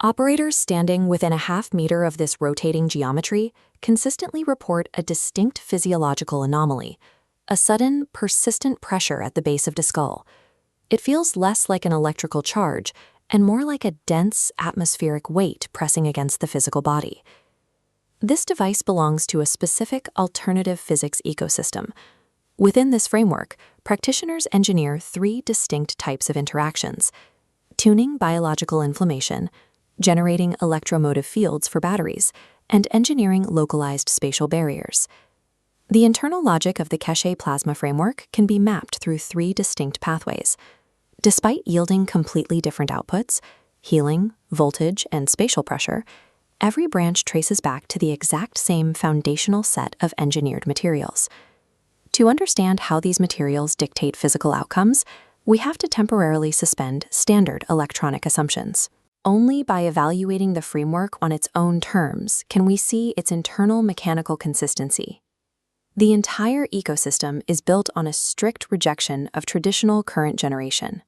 Operators standing within a half-meter of this rotating geometry consistently report a distinct physiological anomaly, a sudden, persistent pressure at the base of the skull. It feels less like an electrical charge and more like a dense atmospheric weight pressing against the physical body. This device belongs to a specific alternative physics ecosystem. Within this framework, practitioners engineer three distinct types of interactions: tuning biological inflammation, generating electromotive fields for batteries, and engineering localized spatial barriers. The internal logic of the Keshe plasma framework can be mapped through three distinct pathways. Despite yielding completely different outputs, healing, voltage, and spatial pressure, every branch traces back to the exact same foundational set of engineered materials. To understand how these materials dictate physical outcomes, we have to temporarily suspend standard electronic assumptions. Only by evaluating the framework on its own terms can we see its internal mechanical consistency. The entire ecosystem is built on a strict rejection of traditional current generation.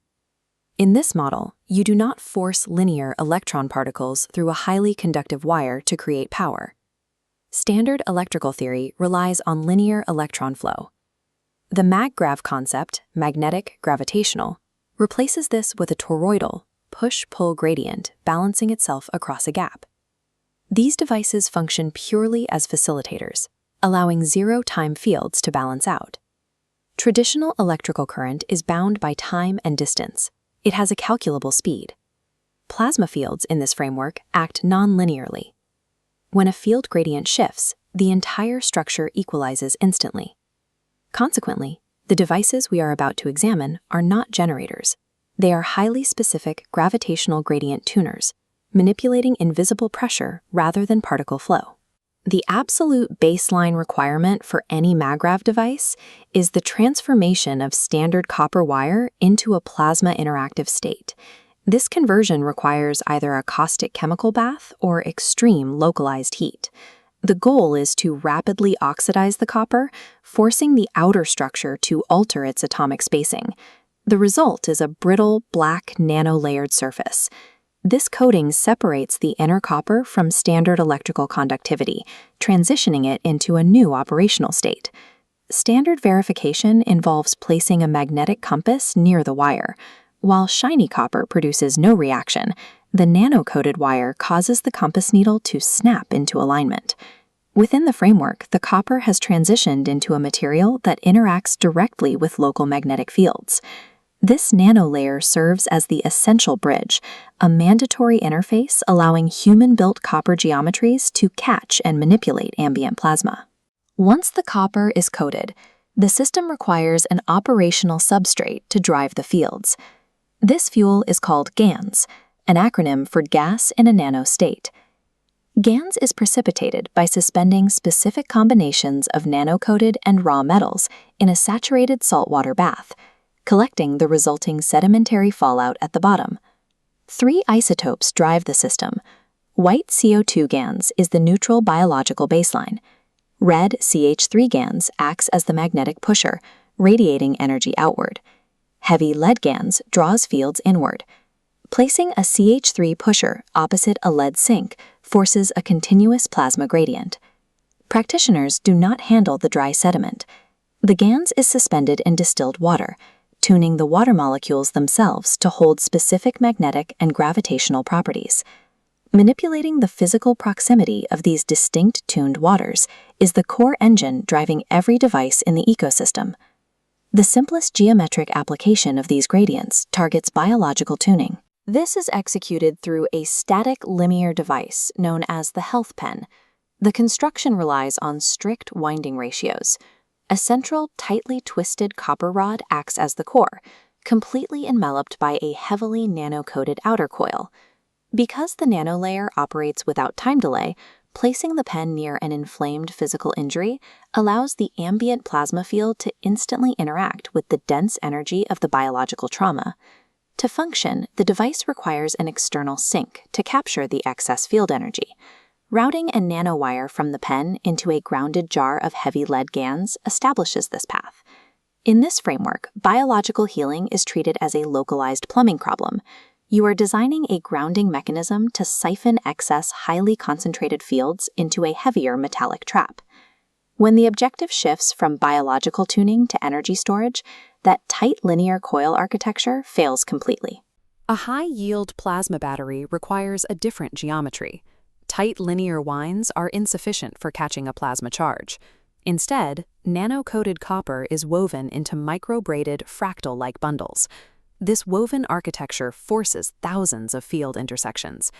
In this model, you do not force linear electron particles through a highly conductive wire to create power. Standard electrical theory relies on linear electron flow. The maggrav concept, magnetic gravitational, replaces this with a toroidal, push-pull gradient balancing itself across a gap. These devices function purely as facilitators, allowing zero-time fields to balance out. Traditional electrical current is bound by time and distance. It has a calculable speed. Plasma fields in this framework act non-linearly. When a field gradient shifts, the entire structure equalizes instantly. Consequently, the devices we are about to examine are not generators. They are highly specific gravitational gradient tuners, manipulating invisible pressure rather than particle flow. The absolute baseline requirement for any maggrav device is the transformation of standard copper wire into a plasma interactive state. This conversion requires either a caustic chemical bath or extreme localized heat. The goal is to rapidly oxidize the copper, forcing the outer structure to alter its atomic spacing. The result is a brittle, black, nano-layered surface. This coating separates the inner copper from standard electrical conductivity, transitioning it into a new operational state. Standard verification involves placing a magnetic compass near the wire. While shiny copper produces no reaction, the nano-coated wire causes the compass needle to snap into alignment. Within the framework, the copper has transitioned into a material that interacts directly with local magnetic fields. This nanolayer serves as the essential bridge, a mandatory interface allowing human-built copper geometries to catch and manipulate ambient plasma. Once the copper is coated, the system requires an operational substrate to drive the fields. This fuel is called GaNs, an acronym for gas in a nano state. GaNs is precipitated by suspending specific combinations of nano-coated and raw metals in a saturated saltwater bath, collecting the resulting sedimentary fallout at the bottom. Three isotopes drive the system. White CO2 GaNs is the neutral biological baseline. Red CH3 GaNs acts as the magnetic pusher, radiating energy outward. Heavy lead GaNs draws fields inward. Placing a CH3 pusher opposite a lead sink forces a continuous plasma gradient. Practitioners do not handle the dry sediment. The GaNs is suspended in distilled water, tuning the water molecules themselves to hold specific magnetic and gravitational properties. Manipulating the physical proximity of these distinct tuned waters is the core engine driving every device in the ecosystem. The simplest geometric application of these gradients targets biological tuning. This is executed through a static linear device known as the health pen. The construction relies on strict winding ratios. A central, tightly twisted copper rod acts as the core, completely enveloped by a heavily nano-coated outer coil. Because the nanolayer operates without time delay, placing the pen near an inflamed physical injury allows the ambient plasma field to instantly interact with the dense energy of the biological trauma. To function, the device requires an external sink to capture the excess field energy. Routing a nanowire from the pen into a grounded jar of heavy lead GaNs establishes this path. In this framework, biological healing is treated as a localized plumbing problem. You are designing a grounding mechanism to siphon excess highly concentrated fields into a heavier metallic trap. When the objective shifts from biological tuning to energy storage, that tight linear coil architecture fails completely. A high-yield plasma battery requires a different geometry. Tight linear winds are insufficient for catching a plasma charge. Instead, nano-coated copper is woven into micro-braided, fractal-like bundles. This woven architecture forces thousands of field intersections.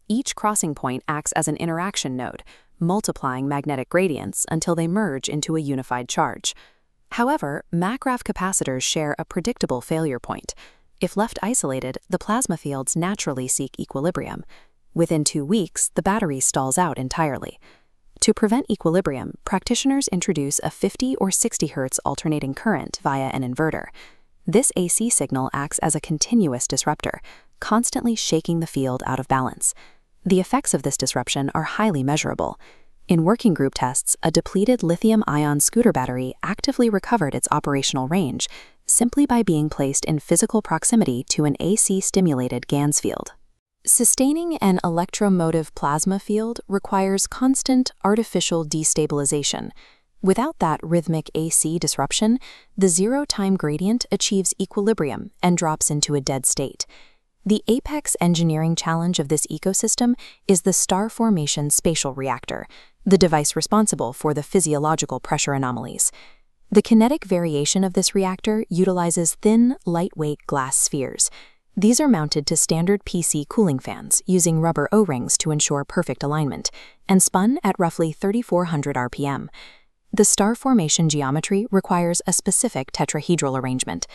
Each crossing point acts as an interaction node, multiplying magnetic gradients until they merge into a unified charge. However, MACRAF capacitors share a predictable failure point. If left isolated, the plasma fields naturally seek equilibrium. Within 2 weeks, the battery stalls out entirely. To prevent equilibrium, practitioners introduce a 50 or 60 Hz alternating current via an inverter. This AC signal acts as a continuous disruptor, constantly shaking the field out of balance. The effects of this disruption are highly measurable. In working group tests, a depleted lithium-ion scooter battery actively recovered its operational range simply by being placed in physical proximity to an AC-stimulated GaNs field. Sustaining an electromotive plasma field requires constant artificial destabilization. Without that rhythmic AC disruption, the zero-time gradient achieves equilibrium and drops into a dead state. The apex engineering challenge of this ecosystem is the star formation spatial reactor, the device responsible for the physiological pressure anomalies. The kinetic variation of this reactor utilizes thin, lightweight glass spheres. These are mounted to standard PC cooling fans using rubber O-rings to ensure perfect alignment, and spun at roughly 3,400 RPM. The star formation geometry requires a specific tetrahedral arrangement.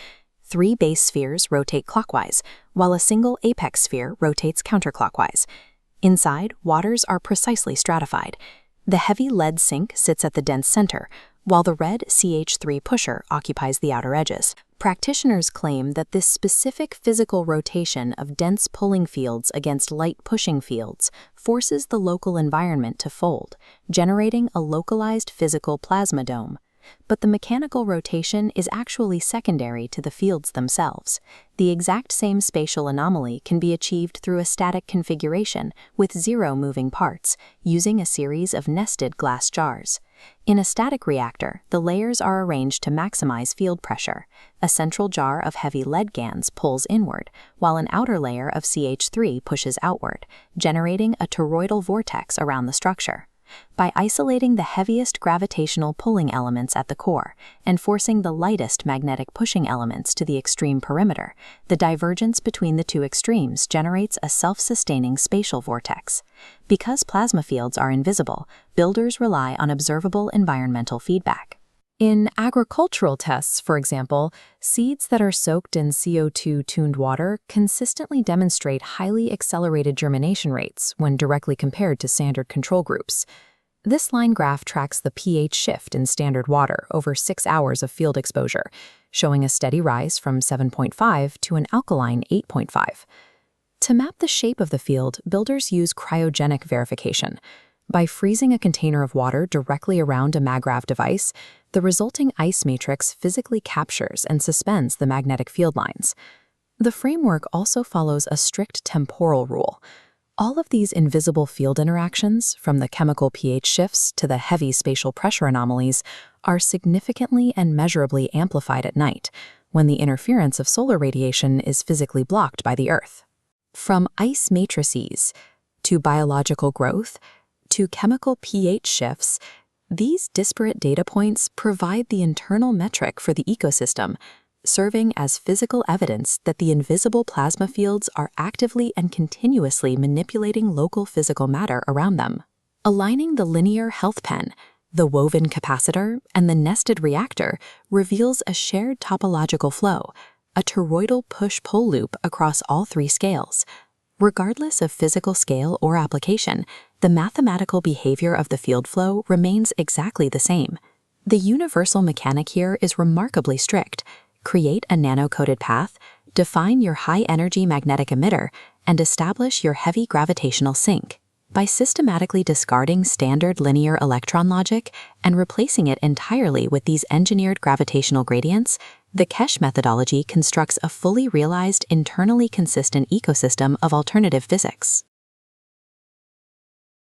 3 base spheres rotate clockwise, while a single apex sphere rotates counterclockwise. Inside, waters are precisely stratified. The heavy lead sink sits at the dense center, while the red CH3 pusher occupies the outer edges. Practitioners claim that this specific physical rotation of dense pulling fields against light pushing fields forces the local environment to fold, generating a localized physical plasma dome. But the mechanical rotation is actually secondary to the fields themselves. The exact same spatial anomaly can be achieved through a static configuration with 0 moving parts, using a series of nested glass jars. In a static reactor, the layers are arranged to maximize field pressure. A central jar of heavy lead GaNs pulls inward, while an outer layer of CH3 pushes outward, generating a toroidal vortex around the structure. By isolating the heaviest gravitational pulling elements at the core and forcing the lightest magnetic pushing elements to the extreme perimeter, the divergence between the 2 extremes generates a self-sustaining spatial vortex. Because plasma fields are invisible, builders rely on observable environmental feedback. In agricultural tests, for example, seeds that are soaked in CO2-tuned water consistently demonstrate highly accelerated germination rates when directly compared to standard control groups. This line graph tracks the pH shift in standard water over 6 hours of field exposure, showing a steady rise from 7.5 to an alkaline 8.5. To map the shape of the field, builders use cryogenic verification. By freezing a container of water directly around a MACRAF device, the resulting ice matrix physically captures and suspends the magnetic field lines. The framework also follows a strict temporal rule. All of these invisible field interactions, from the chemical pH shifts to the heavy spatial pressure anomalies, are significantly and measurably amplified at night, when the interference of solar radiation is physically blocked by the Earth. From ice matrices to biological growth to chemical pH shifts, these disparate data points provide the internal metric for the ecosystem, serving as physical evidence that the invisible plasma fields are actively and continuously manipulating local physical matter around them. Aligning the linear health pen, the woven capacitor, and the nested reactor reveals a shared topological flow, a toroidal push-pull loop across all 3 scales. Regardless of physical scale or application, the mathematical behavior of the field flow remains exactly the same. The universal mechanic here is remarkably strict. Create a nano-coated path, define your high-energy magnetic emitter, and establish your heavy gravitational sink. By systematically discarding standard linear electron logic and replacing it entirely with these engineered gravitational gradients, The Kesh methodology constructs a fully realized, internally consistent ecosystem of alternative physics.